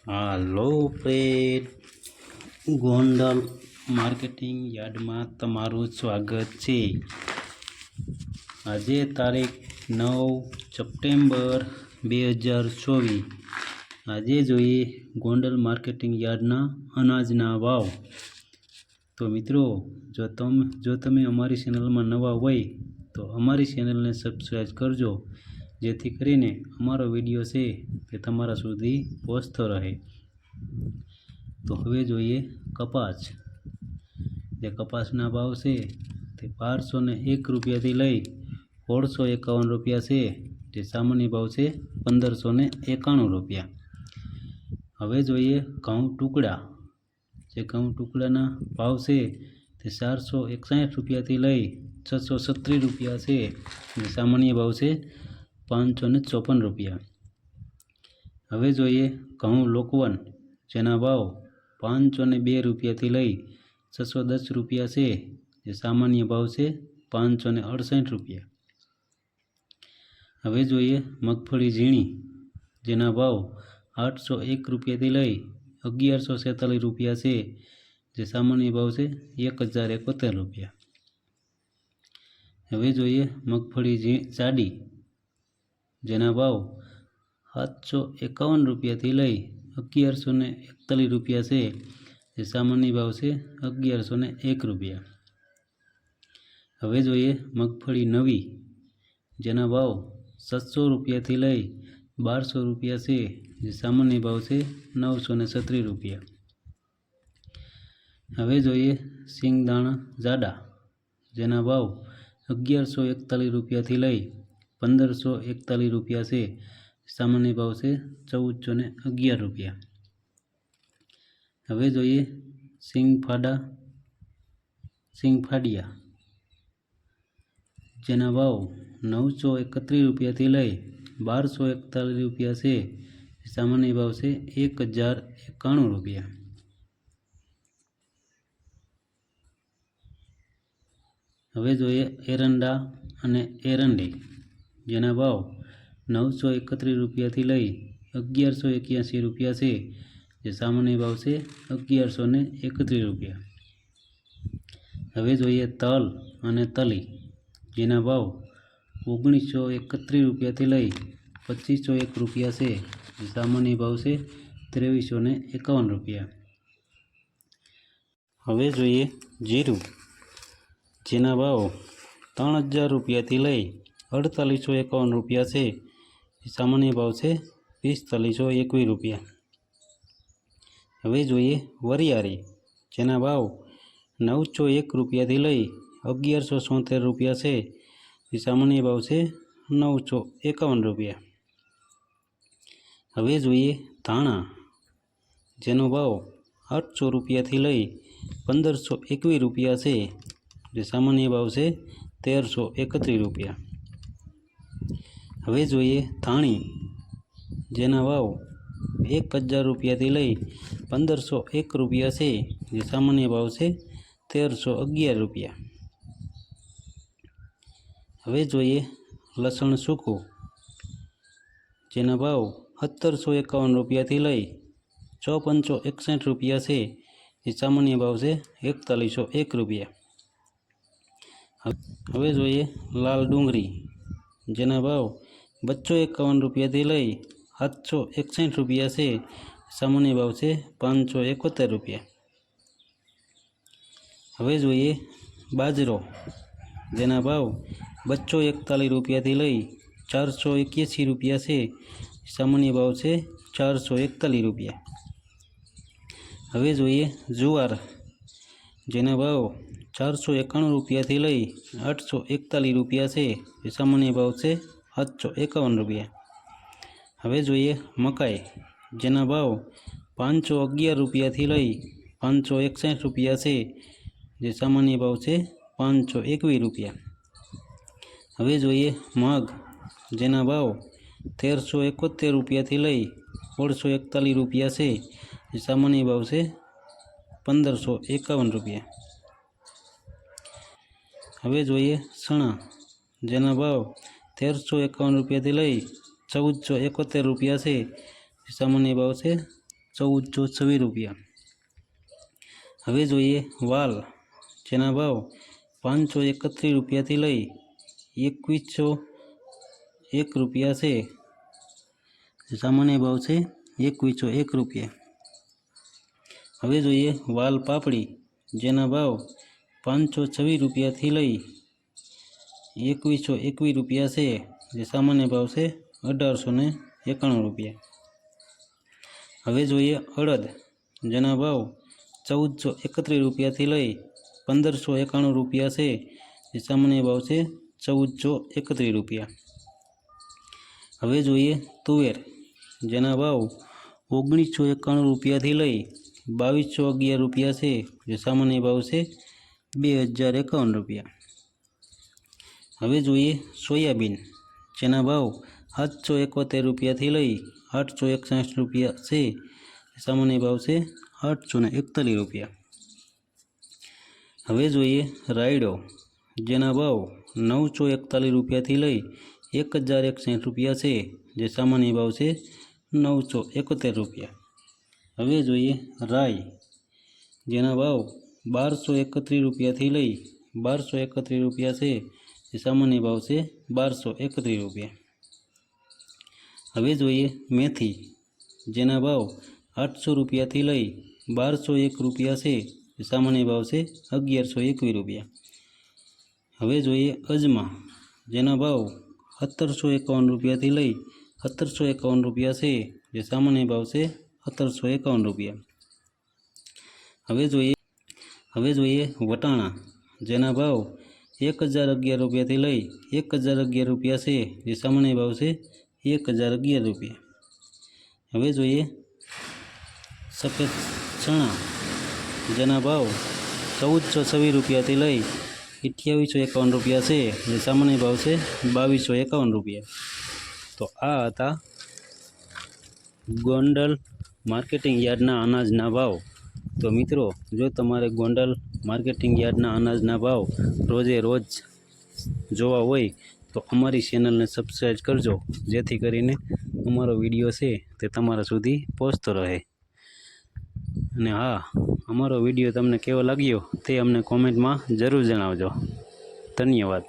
હાલો friend, Gondal marketing યાર્ડમાં તમારું સ્વાગત છે। આજે તારીખ 9 સપ્ટેમ્બર 2024। આજે જોઈએ ગોંડલ માર્કેટિંગ યાર્ડના અનાજના ભાવ। તો મિત્રો, જો તમે અમારી ચેનલમાં નવા હોય તો અમારી ચેનલને સબસ્ક્રાઈબ કરજો, જેથી કરીને અમારો વિડીયો છે તે તમારા સુધી પહોંચતો રહે। તો હવે જોઈએ કપાસ। જે કપાસના ભાવ છે તે 1201 રૂપિયાથી લઈ 1651 રૂપિયા છે, જે સામાન્ય ભાવ છે 1591 રૂપિયા। હવે જોઈએ ઘઉં ટુકડા। જે ઘઉં ટુકડાના ભાવ છે તે 461 રૂપિયાથી લઈ 636 રૂપિયા છે, જે સામાન્ય ભાવ છે 554 રૂપિયા। હવે જોઈએ ઘઉં લોકવન, જેના ભાવ 502 રૂપિયાથી લઈ 610 રૂપિયા છે, જે સામાન્ય ભાવ છે 568 રૂપિયા। હવે જોઈએ મગફળી ઝીણી, જેના ભાવ 801 રૂપિયાથી લઈ 1146 રૂપિયા છે, જે સામાન્ય ભાવ છે 1071 રૂપિયા। હવે જોઈએ મગફળી જાડી, જેના ભાવ 751 રૂપિયાથી લઈ 1141 રૂપિયા છે, જે સામાન્ય ભાવ છે 1101 રૂપિયા। હવે જોઈએ મગફળી નવી, જેના ભાવ 700 રૂપિયાથી લઈ 1200 રૂપિયા છે, જે સામાન્ય ભાવ છે 936 રૂપિયા। હવે જોઈએ સિંગદાણા જાડા, જેના ભાવ 1141 રૂપિયાથી લઈ 1541 રૂપિયા છે, સામાન્ય ભાવ છે 1411 રૂપિયા। હવે જોઈએ સિંગફાડિયા, જેના ભાવ 931 રૂપિયાથી લઈ 1241 રૂપિયા છે, સામાન્ય ભાવ છે 1091 રૂપિયા। હવે જોઈએ એરંડા અને એરંડી, જેના ભાવ 931 રૂપિયાથી લઈ 1181 રૂપિયા છે, જે સામાન્ય ભાવ છે 1131 રૂપિયા। હવે જોઈએ તલ અને તલી, જેના ભાવ 1931 રૂપિયાથી લઈ 2501 રૂપિયા છે, જે સામાન્ય ભાવ છે 2351 રૂપિયા। હવે જોઈએ જીરું, જેના ભાવ 3000 રૂપિયાથી લઈ 4851 રૂપિયા છે, સામાન્ય ભાવ છે 4521 રૂપિયા। હવે જોઈએ વરિયાળી, જેના ભાવ 901 રૂપિયાથી લઈ 1176 રૂપિયા છે, સામાન્ય ભાવ છે 951 રૂપિયા। હવે જોઈએ ધાણા, જેનો ભાવ 800 રૂપિયાથી લઈ 1521 રૂપિયા છે, જે સામાન્ય ભાવ છે 1331 રૂપિયા। હવે જોઈએ ધાણી, જેના ભાવ 1000 રૂપિયાથી લઈ 1501 રૂપિયા છે, જે સામાન્ય ભાવ છે 1311 રૂપિયા। હવે જોઈએ લસણ સૂકું, જેના ભાવ 1751 રૂપિયાથી લઈ 5461 રૂપિયા છે, જે સામાન્ય ભાવ છે 4101 રૂપિયા। હવે જોઈએ લાલ ડુંગળી, જેના ભાવ 251 રૂપિયાથી લઈ 761 રૂપિયા છે, સામાન્ય ભાવ છે 571 રૂપિયા। હવે જોઈએ બાજરો, જેના ભાવ 241 રૂપિયાથી લઈ 481 રૂપિયા છે, સામાન્ય ભાવ છે 441 રૂપિયા। હવે જોઈએ જુવાર, જેના ભાવ 491 રૂપિયાથી લઈ 841 રૂપિયા છે, જે સામાન્ય ભાવ છે 751 રૂપિયા। હવે જોઈએ મકાઈ, જેના ભાવ 511 રૂપિયાથી લઈ 561 રૂપિયા છે, જે સામાન્ય ભાવ છે 521 રૂપિયા। હવે જોઈએ મગ, જેના ભાવ 1371 રૂપિયાથી લઈ 1641 રૂપિયા છે, જે સામાન્ય ભાવ છે 1551 રૂપિયા। હવે જોઈએ ચણા, જેના ભાવ 1351 રૂપિયાથી લઈ 1471 રૂપિયા છે, સામાન્ય ભાવ છે 1426 રૂપિયા। હવે જોઈએ વાલ, જેના ભાવ 531 રૂપિયાથી લઈ 2101 રૂપિયા છે। સામાન્ય ભાવ છે 2101 રૂપિયા। હવે જોઈએ વાલ પાપડી, જેના ભાવ 526 રૂપિયાથી લઈ 2121 રૂપિયા છે। જે સામાન્ય ભાવ છે 1891 રૂપિયા। હવે જોઈએ અડદ, જેના ભાવ 1431 રૂપિયાથી લઈ 1591 રૂપિયા છે। જે સામાન્ય ભાવ છે 1431 રૂપિયા। હવે જોઈએ તુવેર, જેના ભાવ 1991 રૂપિયાથી લઈ 2211 રૂપિયા છે। જે સામાન્ય ભાવ છે 2051 રૂપિયા। હવે જોઈએ સોયાબીન, જેના ભાવ 771 રૂપિયાથી લઈ 861 રૂપિયા છે। સામાન્ય ભાવ છે 841 રૂપિયા। હવે જોઈએ રાયડો, જેના ભાવ 941 રૂપિયાથી લઈ 1061 રૂપિયા છે। જે સામાન્ય ભાવ છે 971 રૂપિયા। હવે જોઈએ રાઈ, જેના ભાવ 1231 રૂપિયાથી લઈ 1231 રૂપિયા છે। જે સામાન્ય ભાવ છે 1231 રૂપિયા। હવે જોઈએ મેથી, જેના ભાવ 800 રૂપિયાથી લઈ 1201 રૂપિયા છે। જે સામાન્ય ભાવ છે 1121 રૂપિયા। હવે જોઈએ અજમા, જેના ભાવ 1751 રૂપિયાથી લઈ 1751 રૂપિયા છે। જે સામાન્ય ભાવ છે 1751 રૂપિયા। હવે જોઈએ વટાણા, જેના ભાવ 1011 રૂપિયાથી લઈ 1011 રૂપિયા છે। જે સામાન્ય ભાવ છે 1011 રૂપિયા। હવે જોઈએ સફેદ ચણા, જેના ભાવ 1426 રૂપિયાથી લઈ 2851 રૂપિયા છે। જે સામાન્ય ભાવ છે 2251 રૂપિયા। તો આ હતા ગોંડલ માર્કેટિંગ યાર્ડના અનાજના ભાવ। તો મિત્રો, જો તમારે ગોંડલ માર્કેટિંગ યાર્ડના અનાજના ભાવ રોજે રોજ જોવા હોય તો અમારી ચેનલને સબસ્ક્રાઈબ કરજો, જેથી કરીને અમારો વિડીયો છે તે તમારા સુધી પહોંચતો રહે। અને હા, અમારો વિડીયો તમને કેવો લાગ્યો તે અમને કોમેન્ટમાં જરૂર જણાવજો। ધન્યવાદ।